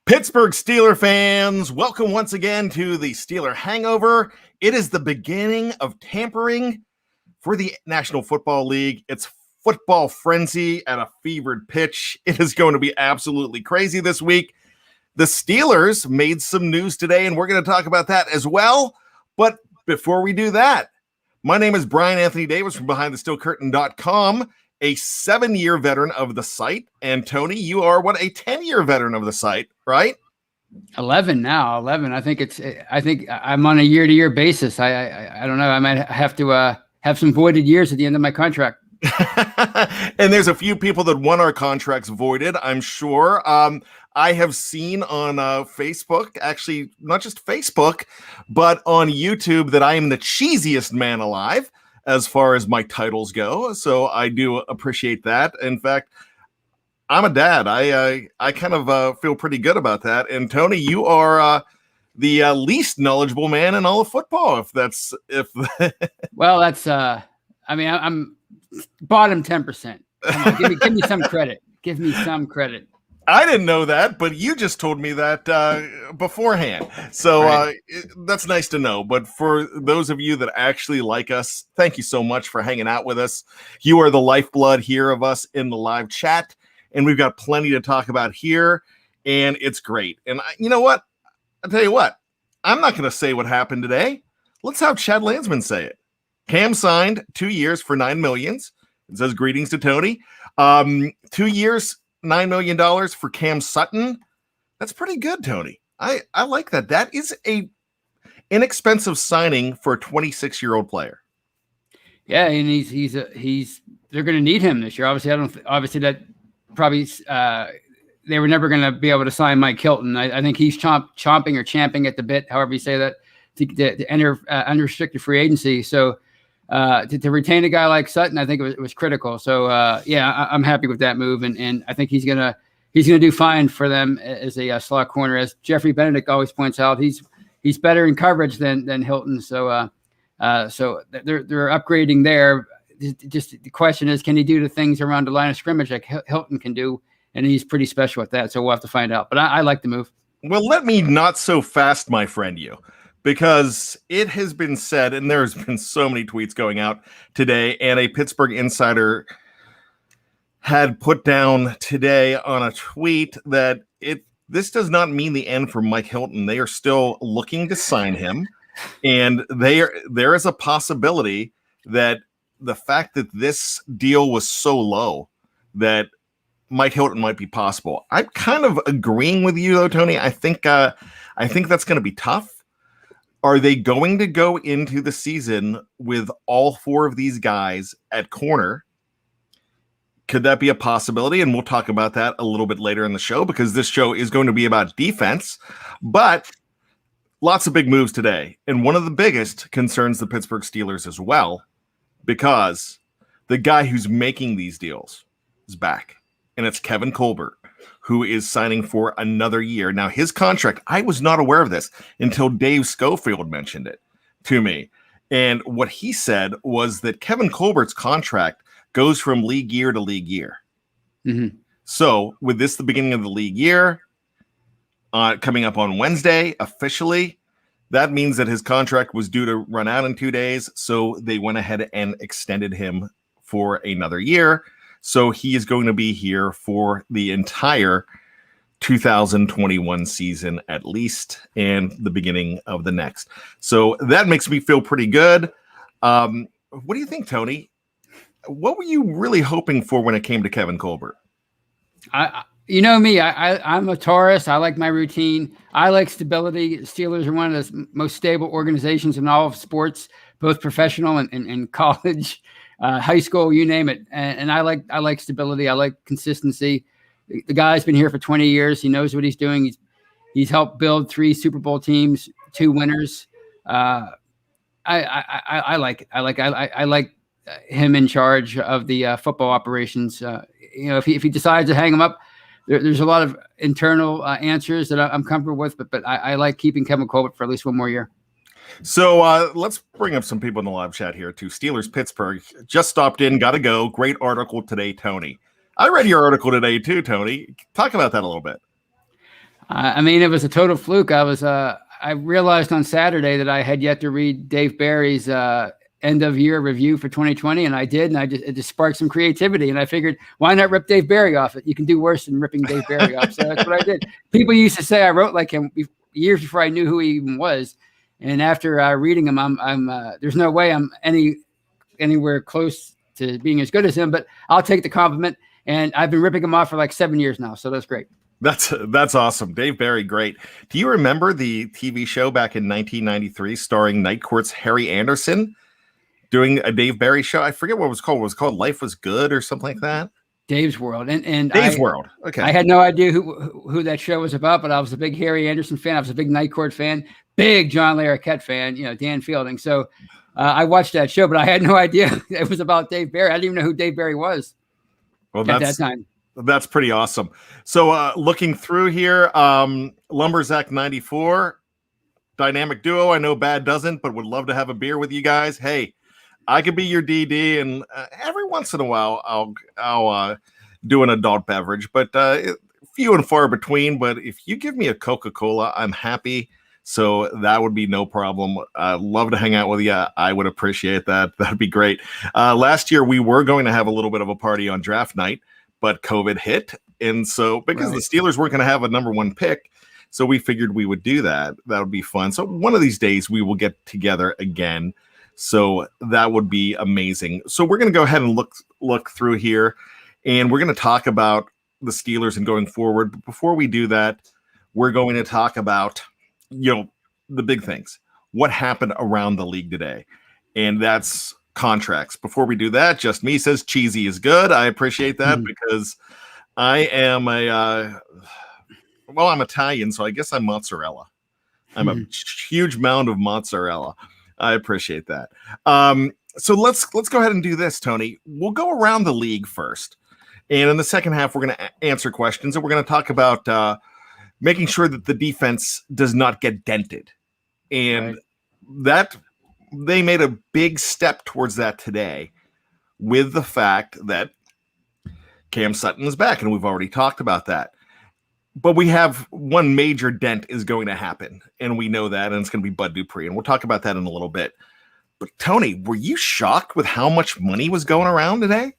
Pittsburgh Steeler fans, welcome once again to the Steeler Hangover. It is the beginning of tampering for the National Football League. It's football frenzy at a fevered pitch. It is going to be absolutely crazy this week. The Steelers made some news today, and we're going to talk about that as well. But before we do that, my name is Bryan Anthony Davis from BehindTheSteelCurtain.com, a 7-year veteran of the site. And Tony, you are a 10-year veteran of the site, right? 11 now. 11. I think I'm on a year-to-year basis. I don't know. I might have to have some voided years at the end of my contract. And there's a few people that want our contracts voided, I'm sure. I have seen on Facebook, actually not just Facebook, but on YouTube, that I am the cheesiest man alive as far as my titles go. So I do appreciate that. In fact, I'm a dad. I kind of feel pretty good about that. And Tony, you are the least knowledgeable man in all of football. Well, that's I'm bottom 10%. Come on, give me some credit. Give me some credit. I didn't know that, but you just told me that beforehand. So right. That's nice to know. But for those of you that actually like us, thank you so much for hanging out with us. You are the lifeblood here of us in the live chat, and we've got plenty to talk about here, and it's great. And you know what? I'll tell you what. I'm not going to say what happened today. Let's have Chad Landsman say it. Cam signed 2 years for $9 million. It says greetings to Tony. 2 years, $9 million for Cam Sutton. That's pretty good, Tony. I like that. That is a inexpensive signing for a 26-year-old player. Yeah, and they're going to need him this year. Obviously that probably they were never going to be able to sign Mike Hilton. I think he's chomping or champing at the bit, however you say that, to enter unrestricted free agency. So to retain a guy like Sutton, I think it was critical. So I'm happy with that move, and I think he's gonna do fine for them as a slot corner. As Jeffrey Benedict always points out, he's better in coverage than Hilton. So they're upgrading there. Just the question is, can he do the things around the line of scrimmage like Hilton can do? And he's pretty special at that. So we'll have to find out. But I like the move. Well, let me not so fast, my friend, you. Because it has been said, and there's been so many tweets going out today, and a Pittsburgh insider had put down today on a tweet that this does not mean the end for Mike Hilton. They are still looking to sign him, and there is a possibility that the fact that this deal was so low that Mike Hilton might be possible. I'm kind of agreeing with you, though, Tony. I think that's going to be tough. Are they going to go into the season with all four of these guys at corner? Could that be a possibility? And we'll talk about that a little bit later in the show, because this show is going to be about defense. But lots of big moves today. And one of the biggest concerns the Pittsburgh Steelers as well, because the guy who's making these deals is back. And it's Kevin Colbert, who is signing for another year. Now, his contract, I was not aware of this until Dave Schofield mentioned it to me. And what he said was that Kevin Colbert's contract goes from league year to league year. Mm-hmm. So with this, the beginning of the league year, coming up on Wednesday, officially, that means that his contract was due to run out in 2 days. So they went ahead and extended him for another year. So he is going to be here for the entire 2021 season at least, and the beginning of the next. So that makes me feel pretty good. What do you think, Tony? What were you really hoping for when it came to Kevin Colbert? You know me, I'm a Taurus. I like my routine. I like stability. Steelers are one of the most stable organizations in all of sports, both professional and college. High school, you name it. And I like stability. I like consistency. The guy's been here for 20 years. He knows what he's doing. He's helped build 3 Super Bowl teams, 2 winners. I like it. I like him in charge of the football operations. If he decides to hang him up, there's a lot of internal answers that I'm comfortable with. But I like keeping Kevin Colbert for at least 1 more year. So let's bring up some people in the live chat here too. Steelers Pittsburgh just stopped in. Got to go. Great article today, Tony. I read your article today too, Tony. Talk about that a little bit. I mean, it was a total fluke. I realized on Saturday that I had yet to read Dave Barry's end of year review for 2020, and I did, and it just sparked some creativity. And I figured, why not rip Dave Barry off it? You can do worse than ripping Dave Barry off. So that's what I did. People used to say I wrote like him years before I knew who he even was. And after reading him, I'm there's no way I'm anywhere close to being as good as him, but I'll take the compliment. And I've been ripping him off for like 7 years now, so that's great. That's awesome. Dave Barry, great. Do you remember the TV show back in 1993 starring Night Court's Harry Anderson doing a Dave Barry show? I forget what it was called. It was called Life Was Good or something like that. Dave's World. And Dave's World. Okay. I had no idea who that show was about, but I was a big Harry Anderson fan. I was a big Night Court fan, big John Larroquette fan, Dan Fielding. So I watched that show, but I had no idea it was about Dave Barry. I didn't even know who Dave Barry was at that time. That's pretty awesome. So looking through here, Lumberzack 94, dynamic duo. I know Bad doesn't, but would love to have a beer with you guys. Hey, I could be your DD, and every once in a while I'll do an adult beverage, but few and far between. But if you give me a Coca-Cola, I'm happy. So that would be no problem. Love to hang out with you. I would appreciate that. That'd be great. Last year we were going to have a little bit of a party on draft night, but COVID hit. And so because the Steelers weren't going to have a number one pick, so we figured we would do that. That would be fun. So one of these days we will get together again. So that would be amazing. So we're going to go ahead and look through here, and we're going to talk about the Steelers and going forward. But before we do that, we're going to talk about, the big things. What happened around the league today? And that's contracts. Before we do that, Just Me says cheesy is good. I appreciate that because I am I'm Italian, so I guess I'm mozzarella. I'm a huge mound of mozzarella. I appreciate that. So let's go ahead and do this, Tony. We'll go around the league first. And in the second half, we're going to answer questions, and we're going to talk about making sure that the defense does not get dented. And that they made a big step towards that today with the fact that Cam Sutton is back, and we've already talked about that. But we have one major dent is going to happen, and we know that, and it's going to be Bud Dupree, and we'll talk about that in a little bit. But Tony, were you shocked with how much money was going around today?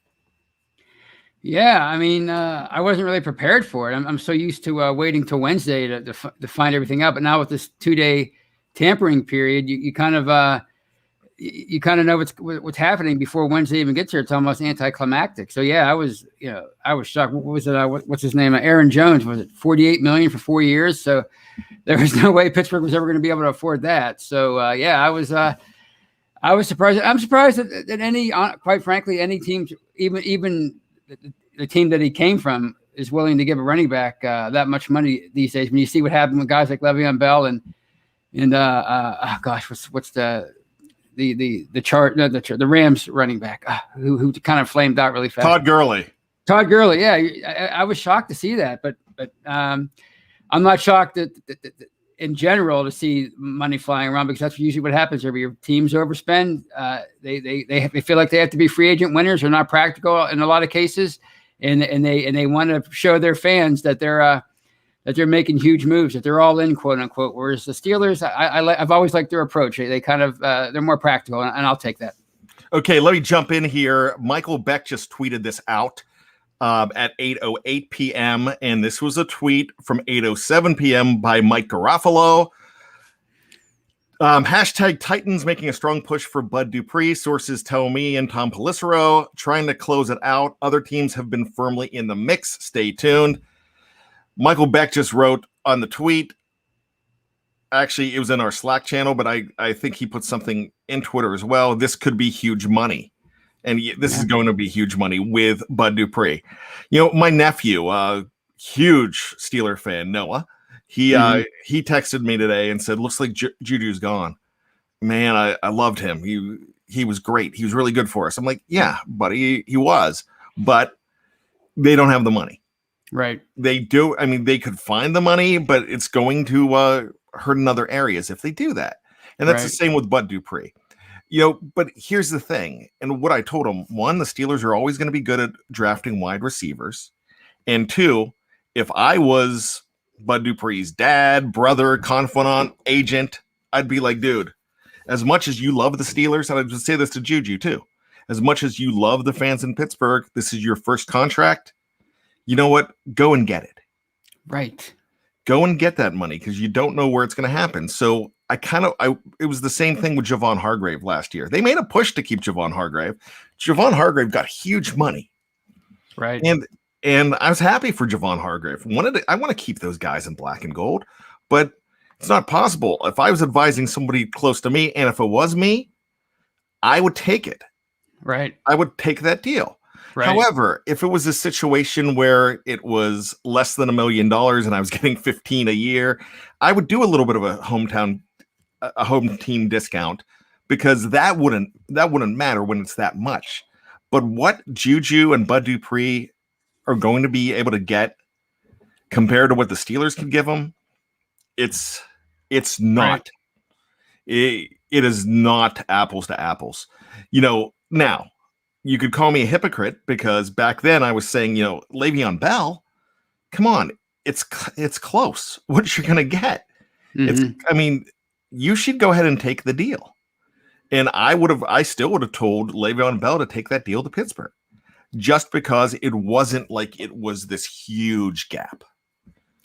Yeah, I mean, I wasn't really prepared for it. I'm so used to waiting till Wednesday to find everything out. But now with this 2-day tampering period, you kind of know what's happening before Wednesday even gets here. It's almost anticlimactic. So yeah, I was shocked. What was it? What's his name? Aaron Jones. Was it $48 million for 4 years? So there was no way Pittsburgh was ever going to be able to afford that. So yeah, I was surprised. I'm surprised that any, quite frankly, any team, even the team that he came from, is willing to give a running back that much money these days. When you see what happened with guys like Le'Veon Bell and what's the Rams running back who kind of flamed out really fast. Todd Gurley. Yeah, I was shocked to see that, but I'm not shocked that in general to see money flying around, because that's usually what happens every year. Teams overspend. They feel like they have to be free agent winners. They're not practical in a lot of cases, and they want to show their fans that they're making huge moves, that they're all in, quote unquote. Whereas the Steelers, I've always liked their approach. They kind of they're more practical, and I'll take that. Okay, let me jump in here. Michael Beck just tweeted this out at 8:08 p.m. And this was a tweet from 8:07 p.m. by Mike Garofalo. Hashtag Titans making a strong push for Bud Dupree. Sources tell me and Tom Pelissero trying to close it out. Other teams have been firmly in the mix. Stay tuned. Michael Beck just wrote on the tweet. Actually, it was in our Slack channel, but I think he put something in Twitter as well. This could be huge money. And this is going to be huge money with Bud Dupree. My nephew, huge Steeler fan, Noah, he texted me today and said, looks like Juju's gone. Man, I loved him. He was great. He was really good for us. I'm like, yeah, buddy, he was. But they don't have the money. Right. They do. I mean, they could find the money, but it's going to hurt in other areas if they do that. And that's the same with Bud Dupree. But here's the thing. And what I told him, one, the Steelers are always going to be good at drafting wide receivers. And two, if I was Bud Dupree's dad, brother, confidant, agent, I'd be like, dude, as much as you love the Steelers, and I'd just say this to Juju too, as much as you love the fans in Pittsburgh, this is your first contract. You know what? Go and get it. Right. Go and get that money because you don't know where it's going to happen. So it was the same thing with Javon Hargrave last year. They made a push to keep Javon Hargrave. Javon Hargrave got huge money. Right. And I was happy for Javon Hargrave. I want to keep those guys in black and gold, but it's not possible. If I was advising somebody close to me, and if it was me, I would take it. Right. I would take that deal. Right. However, if it was a situation where it was less than $1 million and I was getting 15 a year, I would do a little bit of a home team discount because that wouldn't matter when it's that much. But what Juju and Bud Dupree are going to be able to get compared to what the Steelers could give them, it's not. Right. It is not apples to apples. Now you could call me a hypocrite because back then I was saying, Le'Veon Bell, come on, it's close. What you're gonna get? Mm-hmm. You should go ahead and take the deal. And I still would have told Le'Veon Bell to take that deal to Pittsburgh, just because it wasn't like it was this huge gap.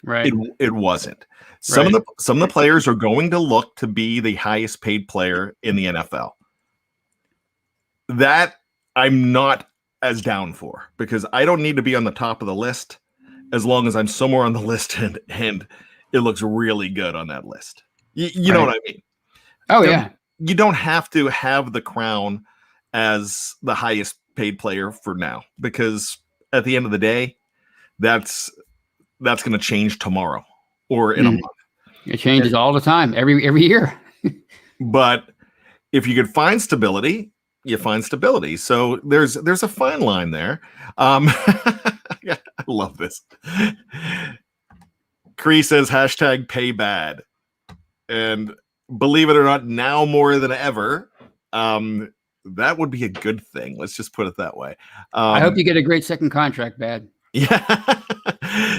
Right. It wasn't. Some of the players are going to look to be the highest paid player in the NFL. That I'm not as down for because I don't need to be on the top of the list as long as I'm somewhere on the list and it looks really good on that list. You know what I mean? Oh, yeah. You don't have to have the crown as the highest paid player for now because at the end of the day, that's going to change tomorrow or in a month. It changes all the time, every year. But if you could find stability, you find stability. So there's a fine line there. Yeah, I love this. Cree says #pay bad. And believe it or not, now more than ever, that would be a good thing. Let's just put it that way. I hope you get a great second contract, Bad. Yeah.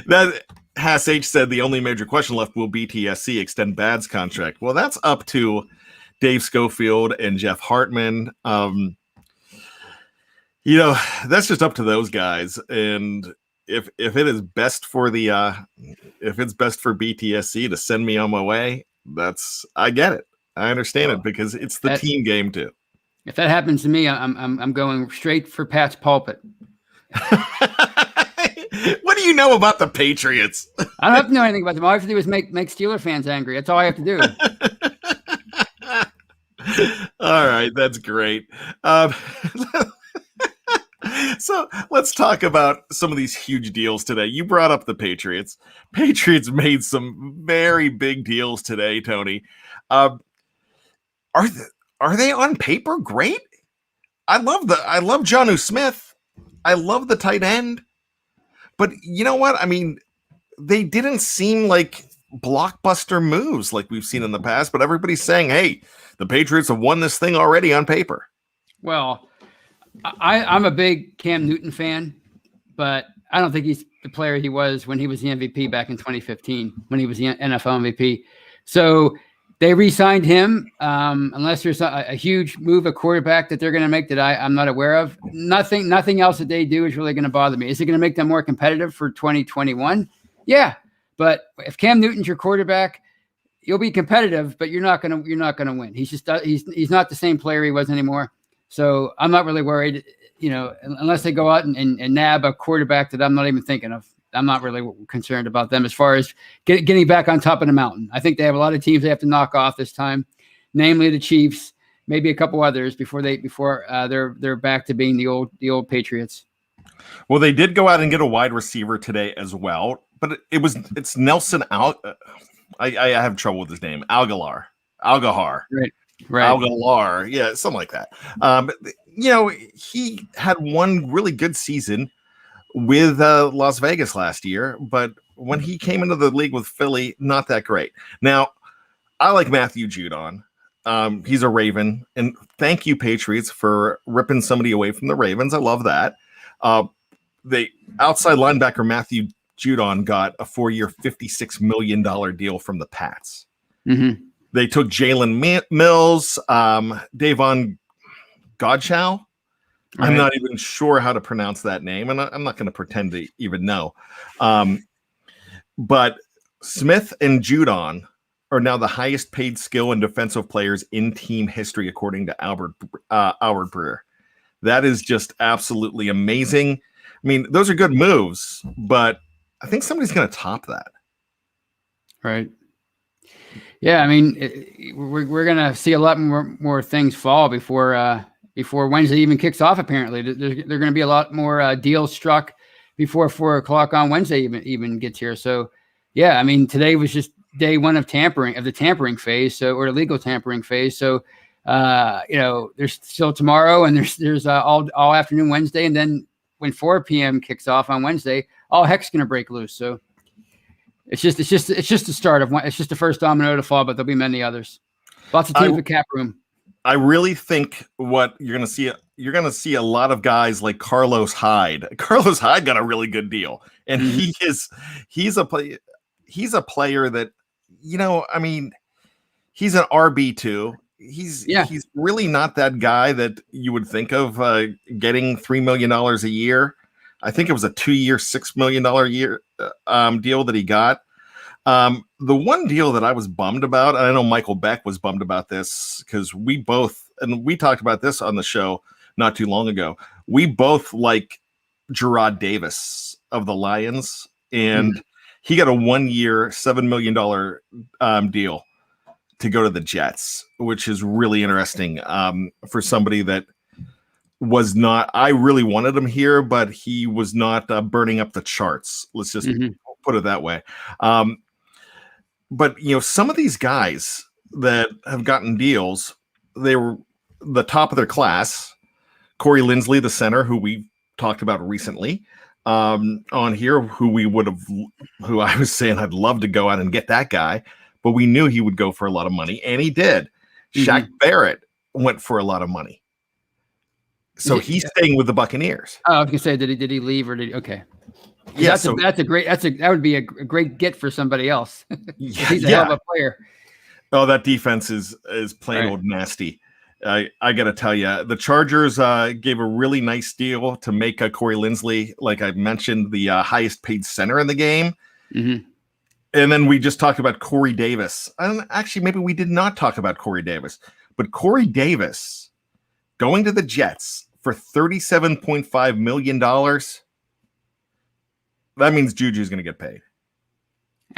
That Hass H said the only major question left, will BTSC extend Bad's contract? Well, that's up to Dave Schofield and Jeff Hartman. That's just up to those guys. And if it is best for if it's best for BTSC to send me on my way, I get it. I understand it because it's the team game too. If that happens to me, I'm going straight for Pat's pulpit. What do you know about the Patriots? I don't have to know anything about them. All I have to do is make Steeler fans angry. That's all I have to do. All right, that's great. So let's talk about some of these huge deals today. You brought up the Patriots. Patriots made some very big deals today, Tony. Are they on paper great? I love Jonnu Smith. I love the tight end. But you know what? They didn't seem like blockbuster moves like we've seen in the past, but everybody's saying, hey, the Patriots have won this thing already on paper. Well, I'm a big Cam Newton fan, but I don't think he's the player he was when he was the MVP back in 2015, when he was the NFL MVP. So they re-signed him unless there's a huge move, a quarterback that they're going to make that I'm not aware of. Nothing else that they do is really going to bother me. Is it going to make them more competitive for 2021? Yeah, but if Cam Newton's your quarterback, you'll be competitive, but you're not going to win. He's not the same player he was anymore. So I'm not really worried, unless they go out and nab a quarterback that I'm not even thinking of. I'm not really concerned about them as far as getting back on top of the mountain. I think they have a lot of teams they have to knock off this time, namely the Chiefs, maybe a couple others before they're back to being the old Patriots. Well, they did go out and get a wide receiver today as well, but it's Nelson I have trouble with his name. Algahar. Right. Algahar. Yeah, something like that. He had one really good season with Las Vegas last year, but when he came into the league with Philly, not that great. Now, I like Matthew Judon. He's a Raven, and thank you, Patriots, for ripping somebody away from the Ravens. I love that. The outside linebacker, Matthew Judon got a 4-year, $56 million deal from the Pats. Mm-hmm. They took Jalen Mills, Davon Godchow. Right. I'm not even sure how to pronounce that name, and I'm not going to pretend to even know. But Smith and Judon are now the highest paid skill and defensive players in team history, according to Albert Breer. That is just absolutely amazing. I mean, those are good moves, but I think somebody's going to top that. Right. Yeah, I mean, we're going to see a lot more things fall before Wednesday even kicks off. Apparently, there's going to be a lot more deals struck before 4 o'clock on Wednesday even gets here. So, yeah, I mean, today was just day one of the tampering phase, or the legal tampering phase. So, there's still tomorrow, and there's all afternoon Wednesday, and then when 4 p.m. kicks off on Wednesday, all heck's going to break loose. So. It's just the start of one. It's just the first domino to fall, but there'll be many others. Lots of teams with cap room. I really think what you're going to see a lot of guys like Carlos Hyde. Carlos Hyde got a really good deal, and he's a player that, I mean, he's an RB2. He's really not that guy that you would think of getting $3 million a year. I think it was a 2-year, $6 million a year deal that he got. The one deal that I was bummed about, and I know Michael Beck was bummed about this because we talked about this on the show not too long ago. We both like Gerard Davis of the Lions, and he got a 1-year, $7 million deal to go to the Jets, which is really interesting for somebody that was not. I really wanted him here, but he was not burning up the charts. Let's just put it that way. But some of these guys that have gotten deals, they were the top of their class. Corey Linsley, the center, who we talked about recently on here, who I was saying I'd love to go out and get that guy, but we knew he would go for a lot of money, and he did. Shaq Barrett went for a lot of money. So he's staying with the Buccaneers. Oh, I was gonna say, did he leave or did he? Okay. Yeah, that would be a great get for somebody else. He's a hell of a player. Oh, that defense is plain old nasty. I got to tell you, the Chargers gave a really nice deal to make Corey Linsley, like I mentioned, the highest paid center in the game. And then we just talked about Corey Davis. Actually, maybe we did not talk about Corey Davis, but Corey Davis going to the Jets for $37.5 million. That means Juju's going to get paid.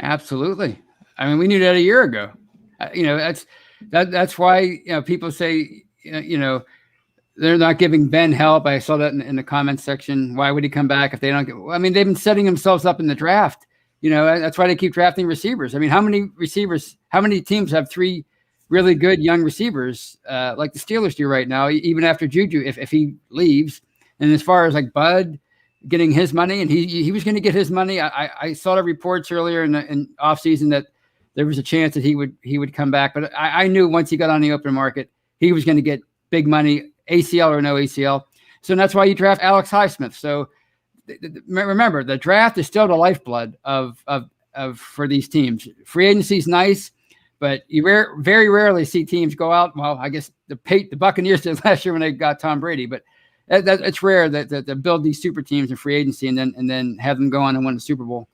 Absolutely. I mean, we knew that a year ago. That's why people say they're not giving Ben help. I saw that in the comments section. Why would he come back if they don't get? I mean, they've been setting themselves up in the draft. That's why they keep drafting receivers. I mean, how many teams have 3 really good young receivers like the Steelers do right now, even after Juju, if he leaves? And as far as like Bud getting his money, and he was going to get his money. I saw the reports earlier in offseason that there was a chance that he would come back, but I knew once he got on the open market, he was going to get big money, ACL or no ACL. So that's why you draft Alex Highsmith. So remember, the draft is still the lifeblood of for these teams. Free agency is nice, but you very rarely see teams go out. Well, I guess the Buccaneers did last year when they got Tom Brady, but it's rare that build these super teams in free agency and then have them go on and win the Super Bowl.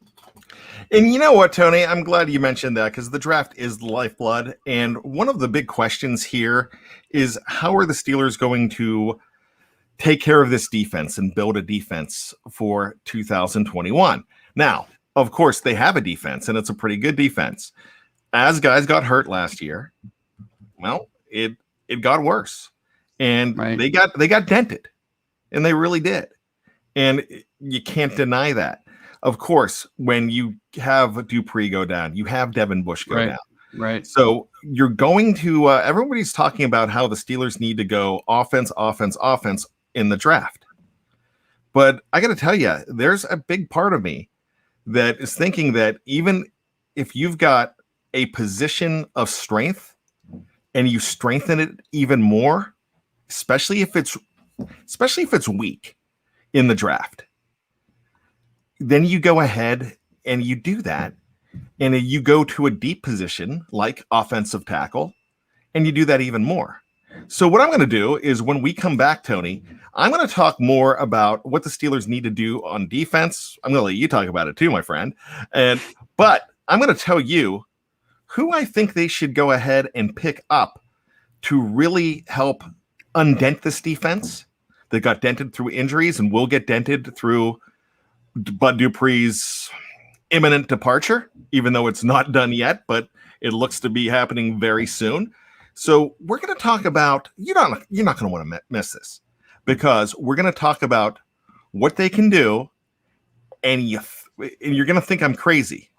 And you know what, Tony? I'm glad you mentioned that because the draft is the lifeblood. And one of the big questions here is how are the Steelers going to take care of this defense and build a defense for 2021? Now, of course, they have a defense, and it's a pretty good defense. As guys got hurt last year, well, it got worse. And they got dented. And they really did. And you can't deny that. Of course, when you have Dupree go down, you have Devin Bush go down. Right. So you're going to everybody's talking about how the Steelers need to go offense in the draft. But I got to tell you, there's a big part of me that is thinking that even if you've got a position of strength and you strengthen it even more, especially if it's weak in the draft, then you go ahead and you do that, and you go to a deep position like offensive tackle, and you do that even more. So what I'm going to do is when we come back, Tony, I'm going to talk more about what the Steelers need to do on defense. I'm going to let you talk about it too, my friend. But I'm going to tell you who I think they should go ahead and pick up to really help undent this defense that got dented through injuries and will get dented through Bud Dupree's imminent departure, even though it's not done yet, but it looks to be happening very soon. So we're going to talk about, you're not going to want to miss this, because we're going to talk about what they can do, and you're going to think I'm crazy.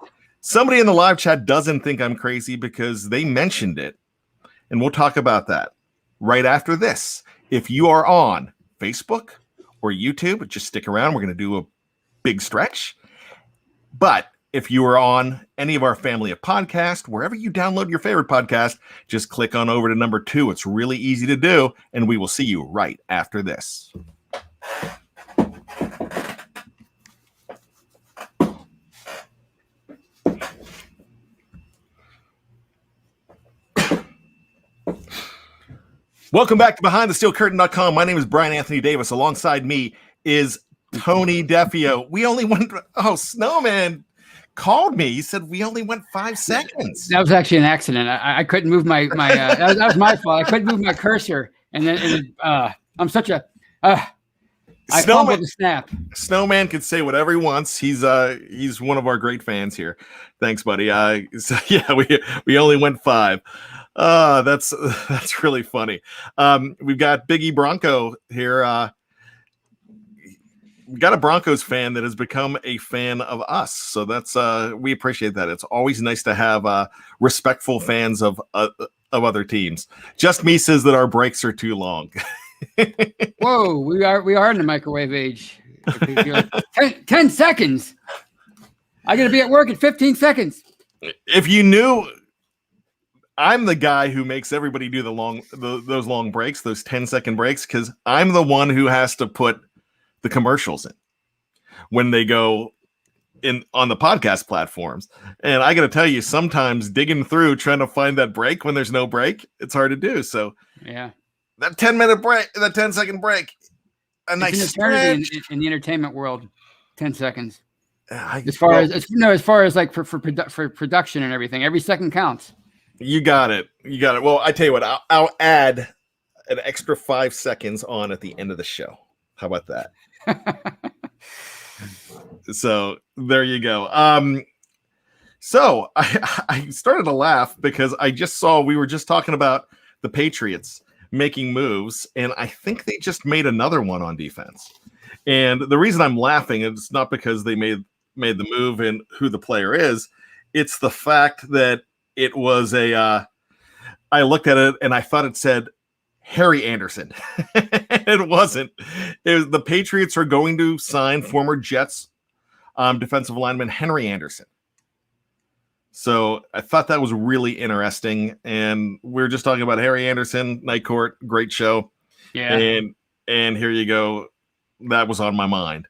Somebody in the live chat doesn't think I'm crazy because they mentioned it, and we'll talk about that right after this. If you are on Facebook or YouTube, just stick around. We're going to do a big stretch. But if you are on any of our family of podcasts, wherever you download your favorite podcast, just click on over to number 2. It's really easy to do, and we will see you right after this. Welcome back to BehindTheSteelCurtain.com. My name is Bryan Anthony Davis. Alongside me is Tony Defeo. We only went. Oh, Snowman called me. He said we only went 5 seconds. That was actually an accident. I couldn't move my that was my fault. I couldn't move my cursor, and then I'm such a I fumbled the snap. Snowman could say whatever he wants. He's one of our great fans here. Thanks, buddy. So yeah, we only went 5. That's really funny. We've got Biggie Bronco here. We got a Broncos fan that has become a fan of us, so that's we appreciate that. It's always nice to have respectful fans of other teams. Just me says that our breaks are too long. Whoa, we are in the microwave age. 10 seconds. I got to be at work in 15 seconds. If you knew, I'm the guy who makes everybody do those long breaks, those 10-second breaks, because I'm the one who has to put the commercials in when they go in on the podcast platforms. And I got to tell you, sometimes digging through trying to find that break when there's no break, it's hard to do. So yeah, that 10-minute break, that 10-second break, it's nice stretch in the entertainment world. 10 seconds. As far as like for production and everything, every second counts. You got it. Well, I tell you what, I'll add an extra 5 seconds on at the end of the show. How about that? So there you go. So I started to laugh because I just saw, we were just talking about the Patriots making moves, and I think they just made another one on defense. And the reason I'm laughing is not because they made the move and who the player is. It's the fact that it was I looked at it and I thought it said Harry Anderson. It wasn't. It was the Patriots are going to sign former Jets defensive lineman Henry Anderson. So I thought that was really interesting. And we were just talking about Harry Anderson, Night Court, great show. Yeah. And here you go. That was on my mind.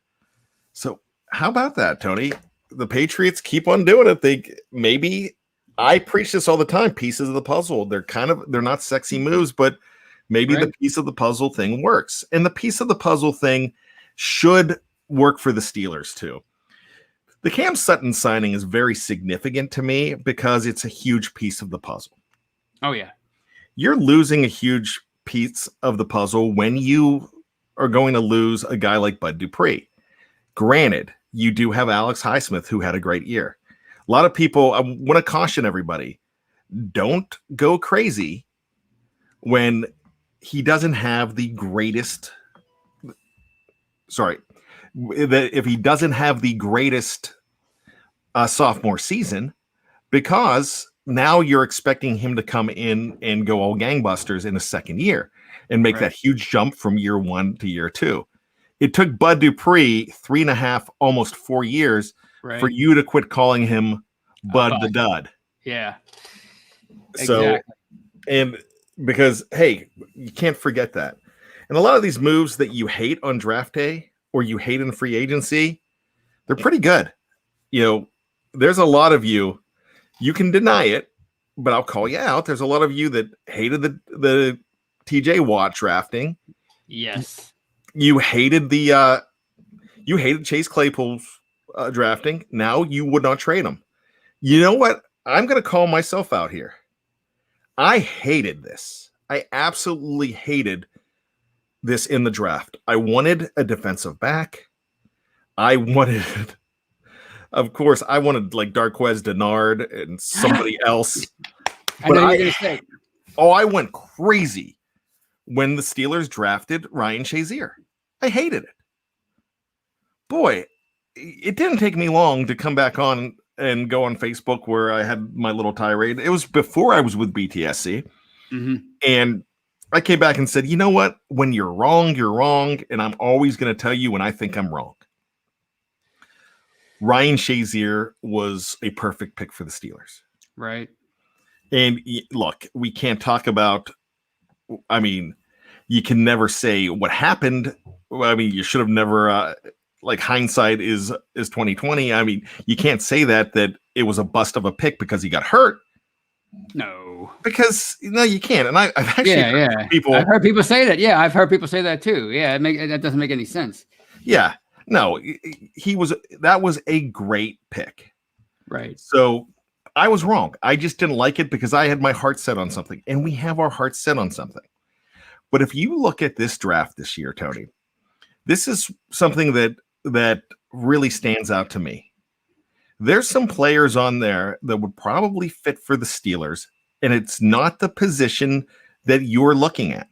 So how about that, Tony? The Patriots keep on doing it. I preach this all the time. Pieces of the puzzle. They're not sexy moves, but maybe the piece of the puzzle thing works. And the piece of the puzzle thing should work for the Steelers too. The Cam Sutton signing is very significant to me because it's a huge piece of the puzzle. Oh, yeah. You're losing a huge piece of the puzzle when you are going to lose a guy like Bud Dupree. Granted, you do have Alex Highsmith, who had a great year. A lot of people, I want to caution everybody, don't go crazy when he doesn't have the greatest. If he doesn't have the greatest sophomore season, because now you're expecting him to come in and go all gangbusters in his second year and make that huge jump from year 1 to year 2. It took Bud Dupree 3.5, almost 4 years for you to quit calling him Bud the Dud. Yeah. So, exactly. And because, hey, you can't forget that. And a lot of these moves that you hate on draft day or you hate in free agency, They're pretty good. There's a lot of you can deny it, but I'll call you out. There's a lot of you that hated the TJ Watt drafting. Yes. You hated you hated Chase Claypool's drafting. Now you would not trade him. You know what? I'm going to call myself out here. I hated this. I absolutely hated this in the draft. I wanted a defensive back. I wanted like Darqueze Dennard and somebody else. I know you're going to say. Oh, I went crazy when the Steelers drafted Ryan Shazier. I hated it. Boy, it didn't take me long to come back on and go on Facebook where I had my little tirade. It was before I was with BTSC. Mm-hmm. And I came back and said, you know what? When you're wrong, you're wrong. And I'm always going to tell you when I think I'm wrong. Ryan Shazier was a perfect pick for the Steelers. Right. And look, we can't talk about, you can never say what happened. You should have never, hindsight is 2020. You can't say that it was a bust of a pick because he got hurt. No, because you can't. And I've actually heard people. I've heard people say that. Yeah, I've heard people say that too. Yeah, that doesn't make any sense. Yeah, no, that was a great pick. Right. So I was wrong. I just didn't like it because I had my heart set on something, and we have our hearts set on something. But if you look at this draft this year, Tony, this is something that really stands out to me. There's some players on there that would probably fit for the Steelers, and it's not the position that you're looking at.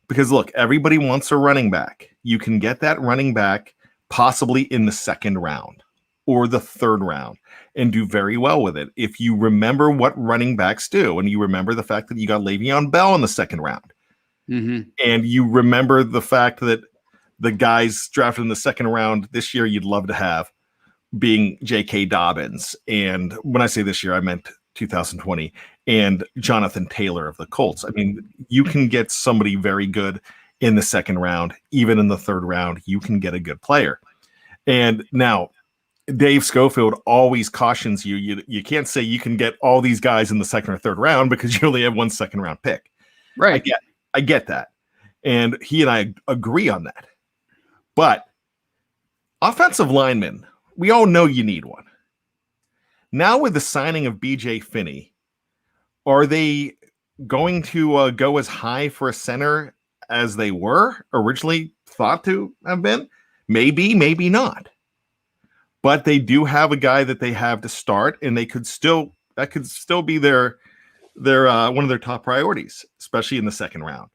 Because look, everybody wants a running back. You can get that running back possibly in the second round or the third round and do very well with it. If you remember what running backs do, and you remember the fact that you got Le'Veon Bell in the second round, and you remember the fact that the guys drafted in the second round this year you'd love to have being J.K. Dobbins. And when I say this year, I meant 2020, and Jonathan Taylor of the Colts. You can get somebody very good in the second round. Even in the third round, you can get a good player. And now, Dave Schofield always cautions you can't say you can get all these guys in the second or third round because you only have one second round pick. Right. I get that. And he and I agree on that. But offensive linemen, we all know you need one. Now with the signing of BJ Finney, are they going to go as high for a center as they were originally thought to have been? Maybe, maybe not. But they do have a guy that they have to start, and that could still be their one of their top priorities, especially in the second round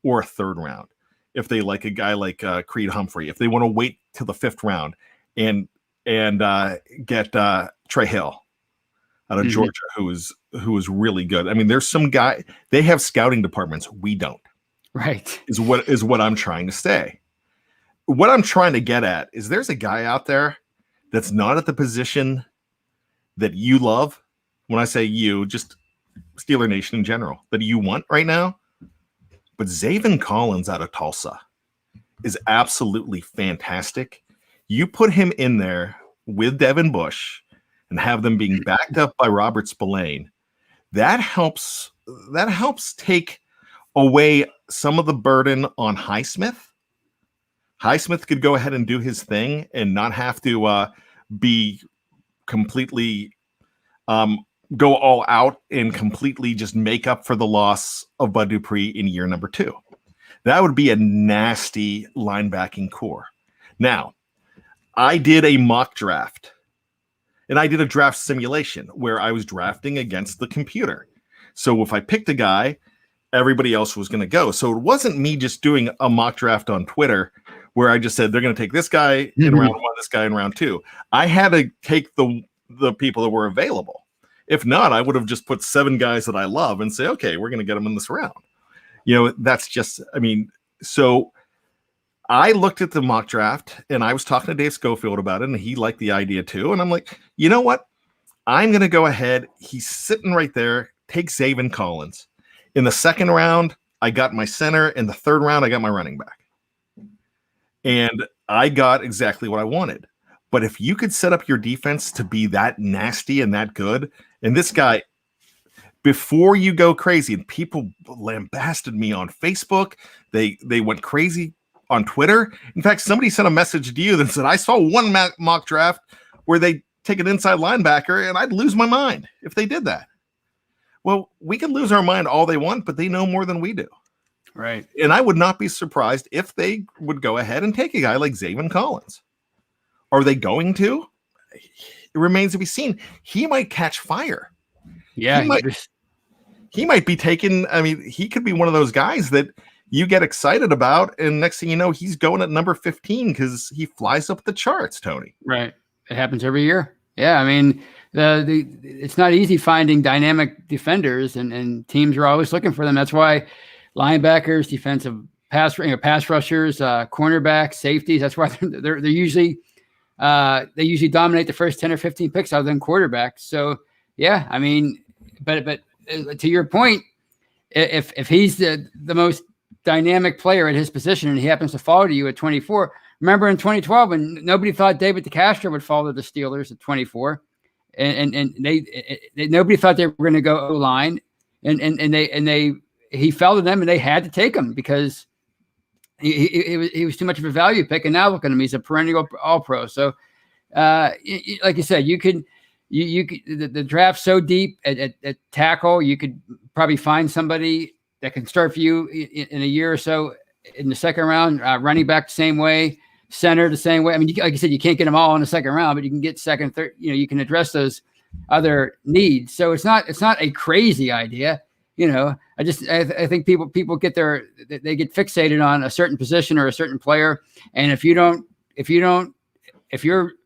or third round. If they like a guy like Creed Humphrey, if they want to wait till the fifth round and get Trey Hill out of Georgia, who is really good. There's some guy, they have scouting departments. We don't. Right. Is what I'm trying to say. What I'm trying to get at is there's a guy out there that's not at the position that you love. When I say you, just Steeler Nation in general, that you want right now. But Zaven Collins out of Tulsa is absolutely fantastic. You put him in there with Devin Bush and have them being backed up by Robert Spillane. That helps take away some of the burden on Highsmith. Highsmith could go ahead and do his thing and not have to be completely go all out and completely just make up for the loss of Bud Dupree in year number 2. That would be a nasty linebacking core. Now, I did a mock draft, and I did a draft simulation where I was drafting against the computer. So if I picked a guy, everybody else was going to go. So it wasn't me just doing a mock draft on Twitter where I just said they're going to take this guy in round 1, this guy in round 2. I had to take the people that were available. If not, I would have just put 7 guys that I love and say, okay, we're going to get them in this round. That's just, so I looked at the mock draft and I was talking to Dave Schofield about it, and he liked the idea too. And I'm like, you know what? I'm going to go ahead. He's sitting right there. Take Zaven Collins. In the second round, I got my center. In the third round, I got my running back. And I got exactly what I wanted. But if you could set up your defense to be that nasty and that good, and this guy, before you go crazy, and people lambasted me on Facebook, they went crazy on Twitter. In fact, somebody sent a message to you that said, I saw one mock draft where they take an inside linebacker, and I'd lose my mind if they did that. Well, we can lose our mind all they want, but they know more than we do. Right. And I would not be surprised if they would go ahead and take a guy like Zaven Collins. Are they going to? It remains to be seen. He might catch fire. Yeah. He might be taken. I mean, he could be one of those guys that you get excited about, and next thing you know, he's going at number 15 because he flies up the charts, Tony. Right. It happens every year. Yeah. I mean, it's not easy finding dynamic defenders, and teams are always looking for them. That's why linebackers, defensive pass rushers, cornerbacks, safeties. That's why they're usually they usually dominate the first 10 or 15 picks other than quarterbacks. So yeah, I mean, but to your point, if he's the most dynamic player at his position and he happens to fall to you at 24, remember in 2012 when nobody thought David DeCastro would fall to the Steelers at 24, and they nobody thought they were going to go O-line, and he fell to them and they had to take him because he was too much of a value pick. And now look at him, he's a perennial All-Pro. So like you said, you could the draft's so deep at tackle, you could probably find somebody that can start for you in a year or so in the second round. Running back the same way, center the same way. I mean, like you said, you can't get them all in the second round, but you can get second, third. You can address those other needs. So it's not a crazy idea. I think people get they get fixated on a certain position or a certain player, and if your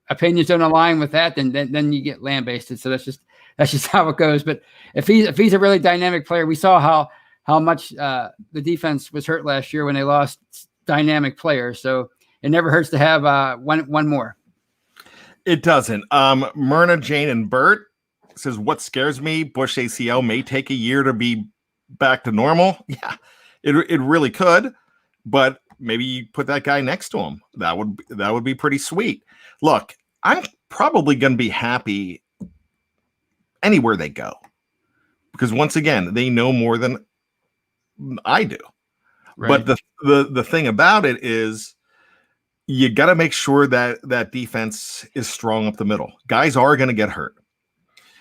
opinions don't align with that, then you get lambasted. So that's just how it goes. But if he's a really dynamic player, we saw how much the defense was hurt last year when they lost dynamic players. So it never hurts to have one more. It doesn't. Myrna, Jane, and Bert says, what scares me, Bush ACL may take a year to be back to normal. Yeah, it really could, but maybe you put that guy next to him. That would be pretty sweet. Look, I'm probably going to be happy anywhere they go because once again, they know more than I do. Right. But the thing about it is you got to make sure that defense is strong up the middle. Guys are going to get hurt.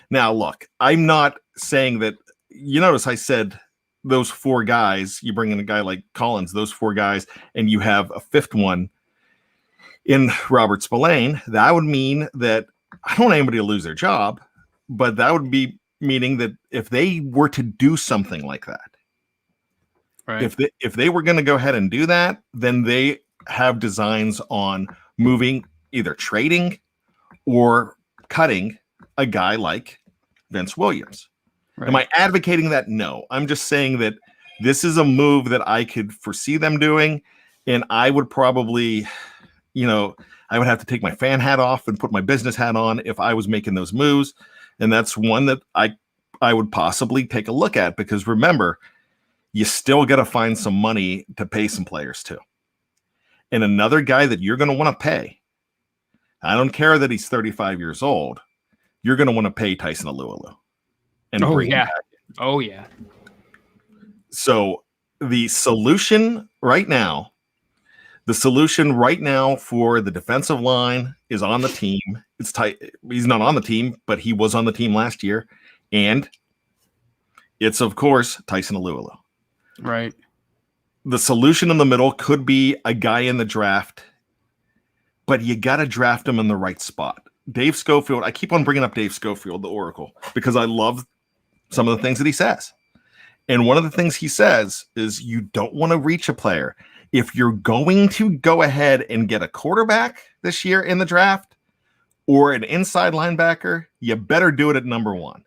Now, look, I'm not saying that. You notice I said those four guys, you bring in a guy like Collins, those four guys, and you have a fifth one in Robert Spillane. That would mean that I don't want anybody to lose their job, but that would be meaning that if they were to do something like that, right. If they were going to go ahead and do that, then they have designs on moving, either trading or cutting a guy like Vince Williams. Right. Am I advocating that? No. I'm just saying that this is a move that I could foresee them doing, and I would probably, I would have to take my fan hat off and put my business hat on if I was making those moves, and that's one that I would possibly take a look at because remember, you still got to find some money to pay some players too. And another guy that you're going to want to pay, I don't care that he's 35 years old, you're going to want to pay Tyson Alualu. Oh yeah. So the solution right now for the defensive line is on the team. It's tight. He's not on the team, but he was on the team last year, and it's of course Tyson Alualu. Right. The solution in the middle could be a guy in the draft, but you got to draft him in the right spot. Dave Schofield. I keep on bringing up Dave Schofield, the Oracle, because I love some of the things that he says. And one of the things he says is you don't want to reach a player. If you're going to go ahead and get a quarterback this year in the draft or an inside linebacker, you better do it at number one.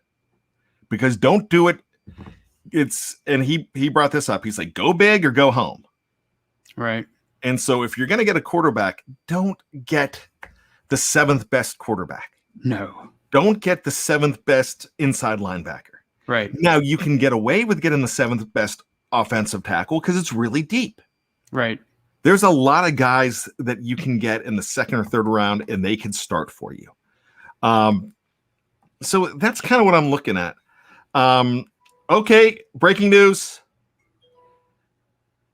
Because don't do it. And he brought this up. He's like, go big or go home. Right. And so if you're going to get a quarterback, don't get the seventh best quarterback. No. Don't get the seventh best inside linebacker. Right. Now you can get away with getting the seventh best offensive tackle because it's really deep. Right. There's a lot of guys that you can get in the second or third round, and they can start for you. So that's kind of what I'm looking at. Okay, breaking news.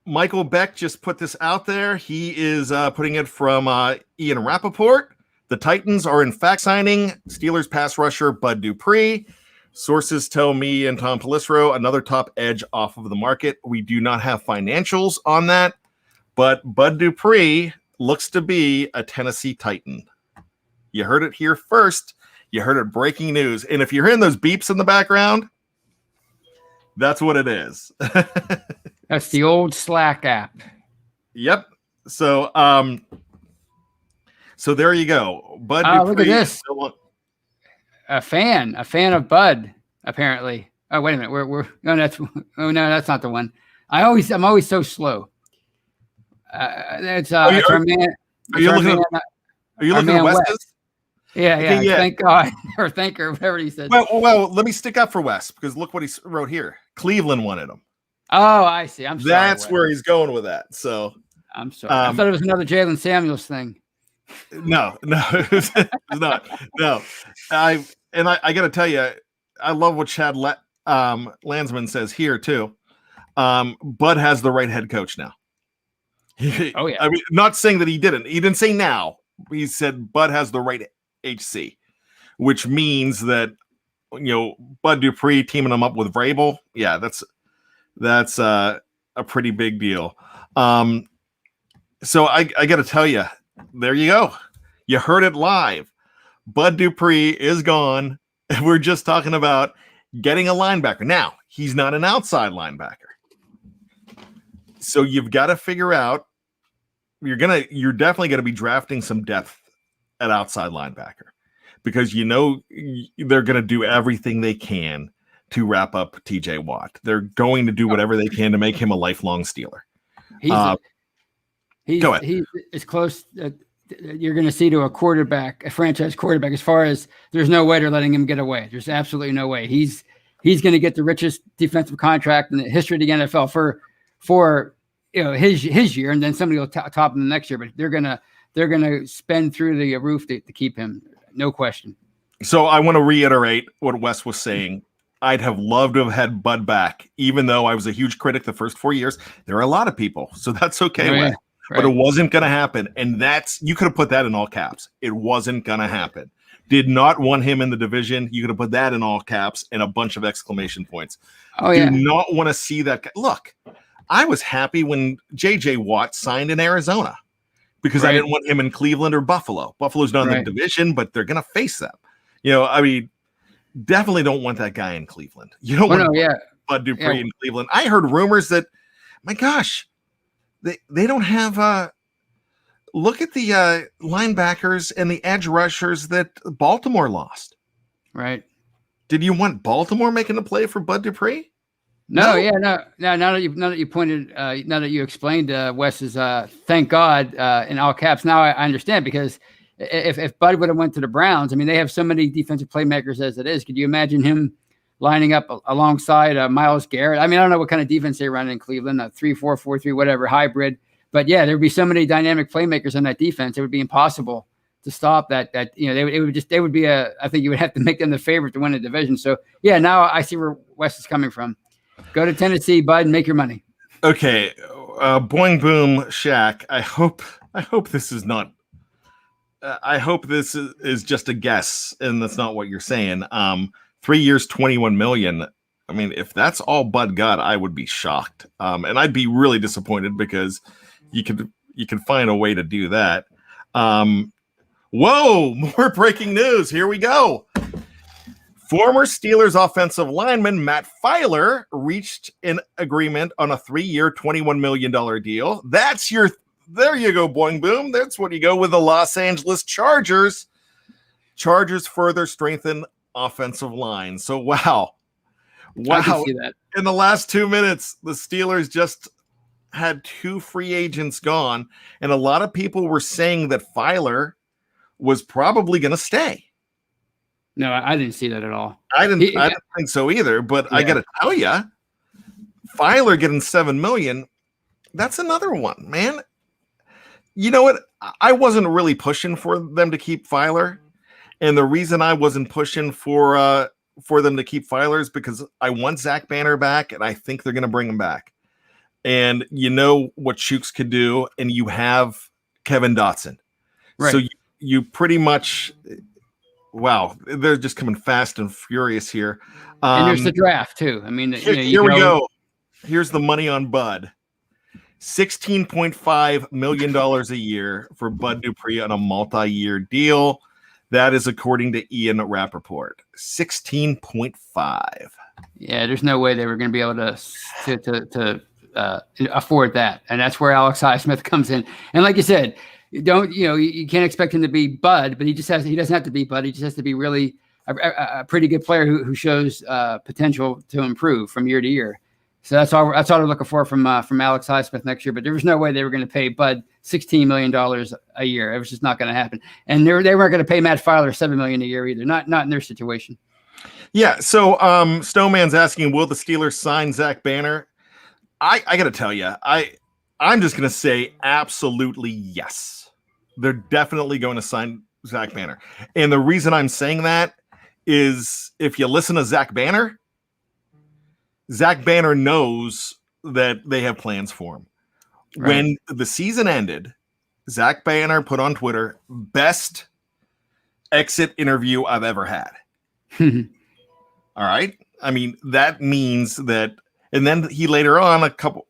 Michael Beck just put this out there. He is putting it from Ian Rappaport. The Titans are in fact signing Steelers pass rusher Bud Dupree. Sources tell me and Tom Pelissero another top edge off of the market. We do not have financials on that, but Bud Dupree looks to be a Tennessee Titan. You heard it here first. You heard it breaking news. And if you're hearing those beeps in the background, that's what it is. That's the old Slack app. Yep. So so there you go. Bud Dupree. Look at this. A fan of Bud, apparently. Oh, wait a minute. That's not the one. I'm always so slow. It's are you looking at Wes's? Yeah. Thank God, or thank her, whatever he said. Well, let me stick up for Wes, because look what he wrote here. Cleveland wanted him. Oh, I see. I'm sorry. That's where he's going with that. So I'm sorry. I thought it was another Jalen Samuels thing. No, it's not. No, I got to tell you, I love what Chad Landsman says here too. Bud has the right head coach now. Oh yeah. I mean, not saying that he didn't. He didn't say now. He said Bud has the right HC, which means that Bud Dupree teaming him up with Vrabel. Yeah, that's a pretty big deal. So I got to tell you, there you go. You heard it live. Bud Dupree is gone. We're just talking about getting a linebacker. Now, he's not an outside linebacker. So you've got to figure out, you're definitely going to be drafting some depth at outside linebacker, because they're going to do everything they can to wrap up TJ Watt. They're going to do whatever they can to make him a lifelong Steeler. He's as close you're going to see to a franchise quarterback, as far as there's no way they're letting him get away. There's absolutely no way. He's going to get the richest defensive contract in the history of the NFL for his year, and then somebody will top him the next year. But they're gonna spend through the roof to keep him, no question. So I want to reiterate what Wes was saying. I'd have loved to have had Bud back, even though I was a huge critic the first 4 years. There are a lot of people, so that's okay. Wes. Right. But it wasn't going to happen. And you could have put that in all caps. It wasn't going to happen. Did not want him in the division. You could have put that in all caps and a bunch of exclamation points. Oh, yeah. Do not want to see that guy. Look, I was happy when J.J. Watt signed in Arizona, because I didn't want him in Cleveland or Buffalo. Buffalo's not in the division, but they're going to face them. I mean, definitely don't want that guy in Cleveland. You don't want Bud Dupree in Cleveland. I heard rumors that, my gosh, they don't have look at the linebackers and the edge rushers that Baltimore lost. Right. Did you want Baltimore making a play for Bud Dupree? No. Now that you explained Wes's thank God in all caps, now I understand, because if Bud would have went to the Browns, I mean, they have so many defensive playmakers as it is. Could you imagine him lining up alongside Myles Garrett? I mean, I don't know what kind of defense they run in Cleveland, 3-4-4-3, whatever, hybrid. But yeah, there'd be so many dynamic playmakers on that defense. It would be impossible to stop that. I think you would have to make them the favorite to win the division. So yeah, now I see where Wes is coming from. Go to Tennessee, Bud, and make your money. Okay. Boing boom Shaq. I hope this is not, I hope this is just a guess, and that's not what you're saying. 3 years, $21 million. I mean, if that's all Bud got, I would be shocked. And I'd be really disappointed, because you could find a way to do that. Whoa, more breaking news. Here we go. Former Steelers offensive lineman Matt Filer reached an agreement on a 3-year, $21 million deal. There you go, boing boom. That's what you go with the Los Angeles Chargers. Chargers further strengthen offensive line. So wow. I can see that. In the last 2 minutes, the Steelers just had 2 free agents gone, and a lot of people were saying that Filer was probably going to stay. No, I didn't see that at all. I didn't think so either, but I got to tell you, Filer getting $7 million, that's another one, man. You know what? I wasn't really pushing for them to keep Filer, and the reason I wasn't pushing for them to keep Filer is because I want Zach Banner back, and I think they're going to bring him back. And you know what Chooks could do, and you have Kevin Dotson, Right. so you pretty much. Wow, they're just coming fast and furious here. And there's the draft too. I mean, here we go. Here's the money on Bud. $16.5 million a year for Bud Dupree on a multi-year deal. That is according to Ian Rappaport. 16.5. Yeah, there's no way they were going to be able to afford that, and that's where Alex Highsmith comes in. And like you said, you can't expect him to be Bud, but he doesn't have to be Bud. He just has to be really a pretty good player who shows potential to improve from year to year. So that's all we're looking for from Alex Highsmith next year. But there was no way they were going to pay Bud $16 million a year. It was just not going to happen. And they weren't going to pay Matt Filer $7 million a year either. Not in their situation. Yeah. So Snowman's asking, will the Steelers sign Zach Banner? I got to tell you, I'm just going to say absolutely yes. They're definitely going to sign Zach Banner. And the reason I'm saying that is if you listen to Zach Banner knows that they have plans for him. Right. When the season ended, Zach Banner put on Twitter, best exit interview I've ever had. All right. I mean, that means that, and then he later on,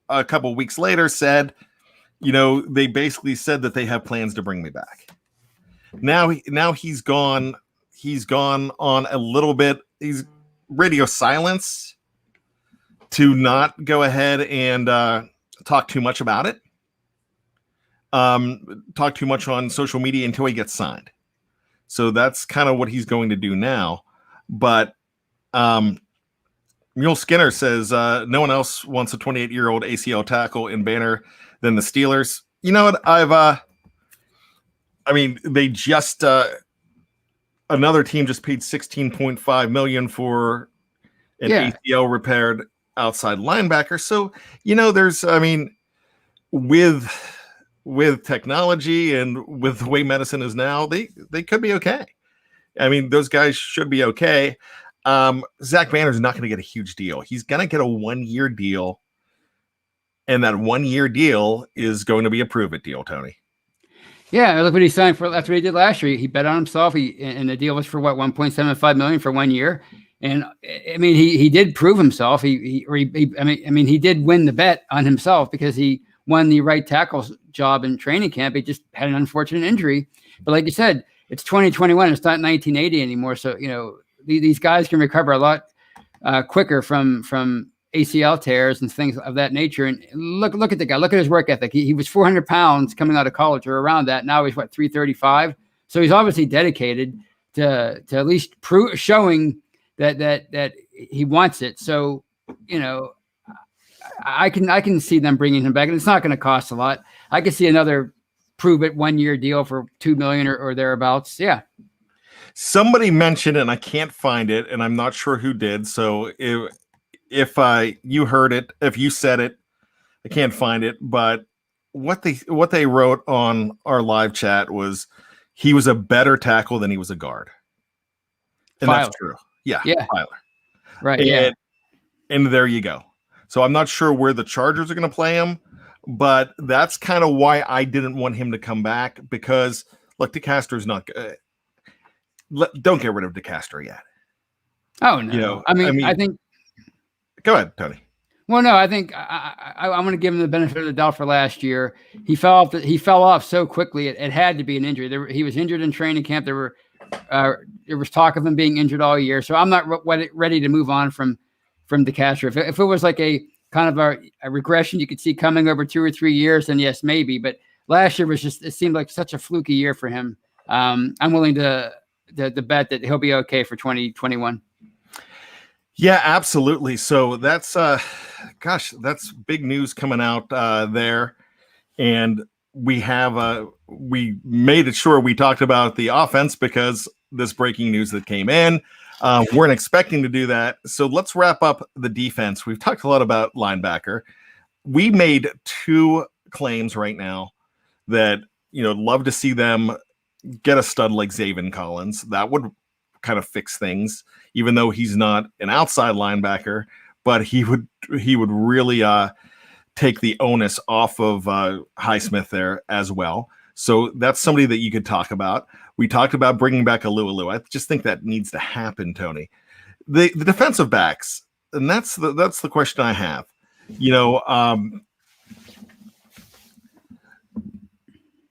a couple weeks later said, they basically said that they have plans to bring me back. Now he's gone on a little bit. He's radio silence to not go ahead and talk too much about it. Talk too much on social media until he gets signed. So that's kind of what he's going to do now. But Mule Skinner says no one else wants a 28-year-old ACL tackle in Banner than the Steelers. You know what? They just another team just paid $16.5 million for an ACL repaired outside linebacker. So, there's, with technology and with the way medicine is now, they could be okay. Those guys should be okay. Zach Banner's not going to get a huge deal. He's going to get a 1-year deal. And that 1-year deal is going to be a prove it deal, Tony. Yeah, look what he signed for. That's what he did last year. He bet on himself. And the deal was for what, $1.75 million for 1 year. And he did prove himself. He did win the bet on himself because he won the right tackle job in training camp. He just had an unfortunate injury. But like you said, it's 2021. It's not 1980 anymore. So, these guys can recover a lot quicker from ACL tears and things of that nature. And look at the guy. Look at his work ethic. He was 400 pounds coming out of college or around that. Now he's 335. So he's obviously dedicated to at least showing that he wants it. So, I can see them bringing him back, and it's not going to cost a lot. I could see another prove it 1-year deal for $2 million or thereabouts. Yeah. Somebody mentioned, and I can't find it, and I'm not sure who did. So if you heard it, if you said it, I can't find it. But what they wrote on our live chat was he was a better tackle than he was a guard, and Filer. That's true. Yeah. Filer. Right. And there you go. So I'm not sure where the Chargers are going to play him, but that's kind of why I didn't want him to come back because look, DeCastro's not good. Don't get rid of DeCastro yet. Oh no! I think. Go ahead, Tony. Well, no, I think I'm going to give him the benefit of the doubt for last year. He fell off so quickly. It had to be an injury. He was injured in training camp. There was talk of him being injured all year. So I'm not ready to move on from DeCastro. If it was like a kind of a regression you could see coming over 2 or 3 years, then yes, maybe. But last year it seemed like such a fluky year for him. I'm willing to bet that he'll be okay for 2021. Yeah, absolutely. So that's that's big news coming out there. And we made it sure we talked about the offense because this breaking news that came in. Weren't expecting to do that. So let's wrap up the defense. We've talked a lot about linebacker. We made 2 claims right now that love to see them get a stud like Zaven Collins. That would kind of fix things, even though he's not an outside linebacker, but he would really take the onus off of Highsmith there as well. So that's somebody that you could talk about. We talked about bringing back Alualu. I just think that needs to happen, Tony. The defensive backs, and that's the question I have.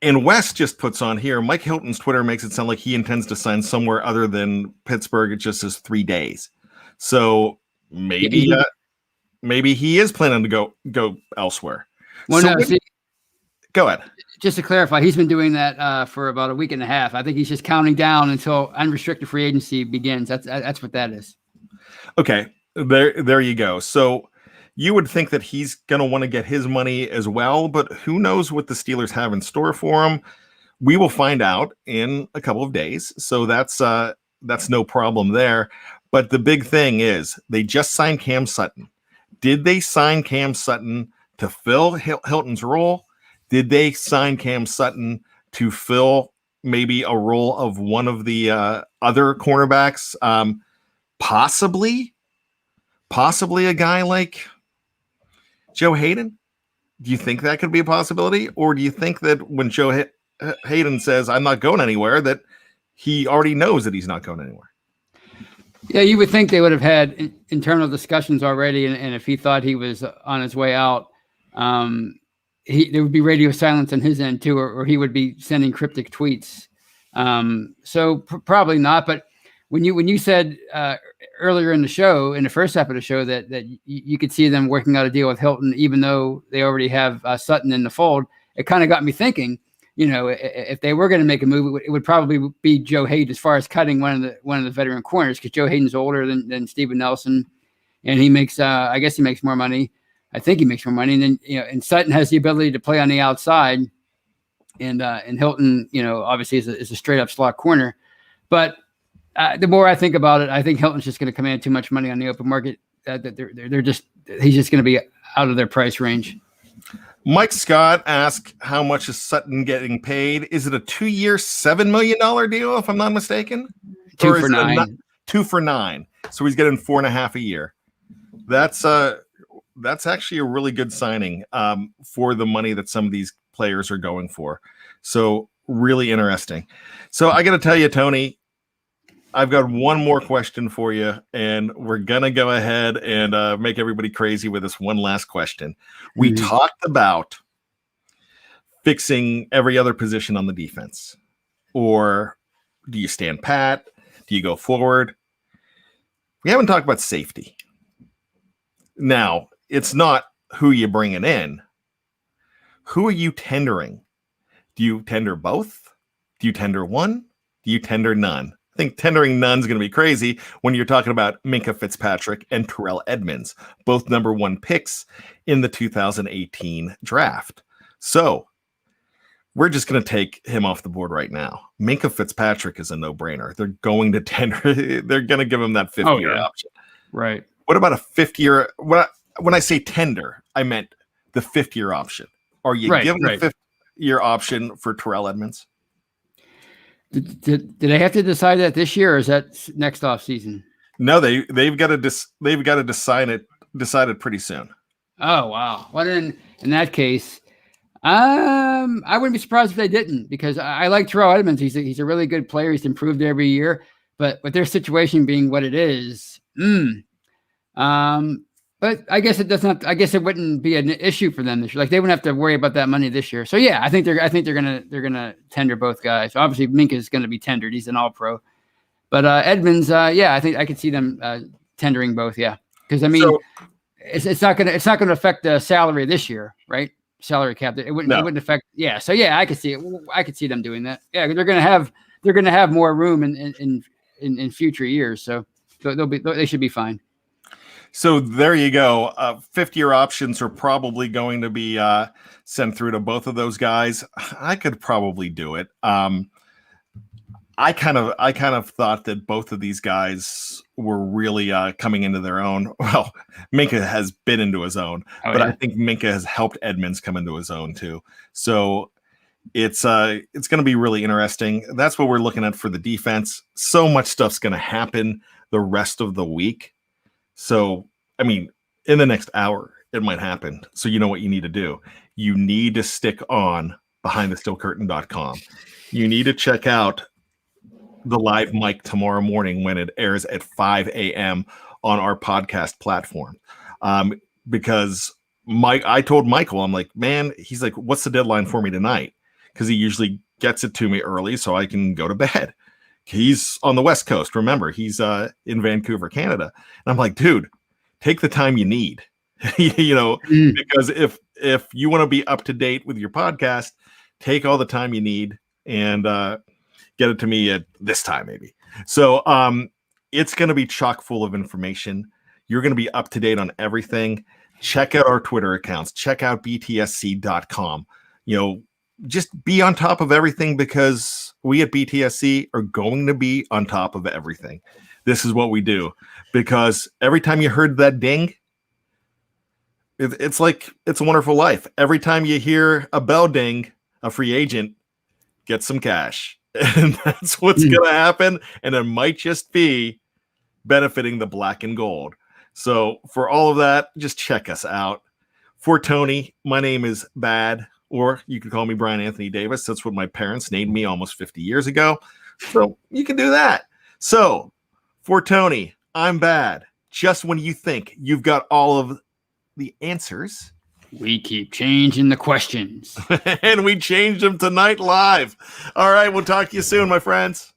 And West just puts on here, Mike Hilton's Twitter makes it sound like he intends to sign somewhere other than Pittsburgh. It just says 3 days. So maybe he is planning to go elsewhere. Well, so go ahead. Just to clarify, he's been doing that for about a week and a half. I think he's just counting down until unrestricted free agency begins. That's what that is. Okay, there you go. So you would think that he's going to want to get his money as well, but who knows what the Steelers have in store for him? We will find out in a couple of days. So that's no problem there. But the big thing is they just signed Cam Sutton. Did they sign Cam Sutton to fill Hilton's role? Did they sign Cam Sutton to fill maybe a role of one of the other cornerbacks? Possibly a guy like Joe Hayden? Do you think that could be a possibility? Or do you think that when Joe Hayden says, I'm not going anywhere, that he already knows that he's not going anywhere? Yeah, you would think they would have had internal discussions already. And if he thought he was on his way out, there would be radio silence on his end too, or he would be sending cryptic tweets. So probably not. But when you said earlier in the show, in the first half of the show, that you could see them working out a deal with Hilton, even though they already have Sutton in the fold, it kind of got me thinking. If they were going to make a move, it would probably be Joe Hayden as far as cutting one of the veteran corners, because Joe Hayden's older than Steven Nelson, and he makes I guess he makes more money. I think he makes more money, and then and Sutton has the ability to play on the outside, and Hilton obviously is a straight up slot corner, but. The more I think about it, I think Hilton's just going to command too much money on the open market. He's just going to be out of their price range. Mike Scott asked, how much is Sutton getting paid? Is it a 2-year, $7 million deal, if I'm not mistaken? 2 for 9. 2 for 9. So he's getting 4.5 a year. That's actually a really good signing for the money that some of these players are going for. So really interesting. So I got to tell you, Tony, I've got one more question for you, and we're going to go ahead and make everybody crazy with this one last question. We talked about fixing every other position on the defense. Or do you stand pat? Do you go forward? We haven't talked about safety. Now, it's not who you bringing in. Who are you tendering? Do you tender both? Do you tender one? Do you tender none? I think tendering none's going to be crazy when you're talking about Minkah Fitzpatrick and Terrell Edmunds, both number 1 picks in the 2018 draft. So we're just going to take him off the board right now. Minkah Fitzpatrick is a no-brainer. They're going to tender. They're going to give him that 5th-year option. Right. What about a 5th-year? When I say tender, I meant the 5th-year option. Are you giving the 5th-year option for Terrell Edmunds? Did they have to decide that this year, or is that next off season? No, they've got to decide it pretty soon. Oh wow! Well, in that case, I wouldn't be surprised if they didn't, because I like Terrell Edmunds. He's a really good player. He's improved every year, but with their situation being what it is, but I guess it does not. I guess it wouldn't be an issue for them this year. Like, they wouldn't have to worry about that money this year. So yeah, I think they're gonna tender both guys. Obviously, Minkah is going to be tendered. He's an All-Pro, but Edmunds, I think I could see them tendering both. Yeah, because I mean, it's not gonna affect the salary this year, right? Salary cap. It wouldn't affect. Yeah, so yeah, I could see it. I could see them doing that. Yeah, they're gonna have more room in future years. So they should be fine. So there you go. 5th-year options are probably going to be sent through to both of those guys. I could probably do it. I kind of thought that both of these guys were really coming into their own. Well, Minkah has been into his own, but I think Minkah has helped Edmunds come into his own too. So It's going to be really interesting. That's what we're looking at for the defense. So much stuff's going to happen the rest of the week. So, I mean, in the next hour, it might happen. So you know what you need to do. You need to stick on behindthesteelcurtain.com. You need to check out the live mic tomorrow morning when it airs at 5 a.m. on our podcast platform. Because I told Michael, I'm like, man, he's like, what's the deadline for me tonight? Because he usually gets it to me early so I can go to bed. He's on the West Coast. Remember, he's in Vancouver, Canada. And I'm like, dude, take the time you need, because if you want to be up to date with your podcast, take all the time you need and get it to me at this time, maybe. So it's going to be chock full of information. You're going to be up to date on everything. Check out our Twitter accounts. Check out BTSC.com. Just be on top of everything because we at BTSC are going to be on top of everything. This is what we do because every time you heard that ding, it's like It's a Wonderful Life. Every time you hear a bell ding, a free agent gets some cash. And that's what's going to happen. And it might just be benefiting the black and gold. So for all of that, just check us out. For Tony, my name is Bad. Or you can call me Bryan Anthony Davis. That's what my parents named me almost 50 years ago. So you can do that. So for Tony, I'm Bad. Just when you think you've got all of the answers, we keep changing the questions. And we changed them tonight live. All right, we'll talk to you soon, my friends.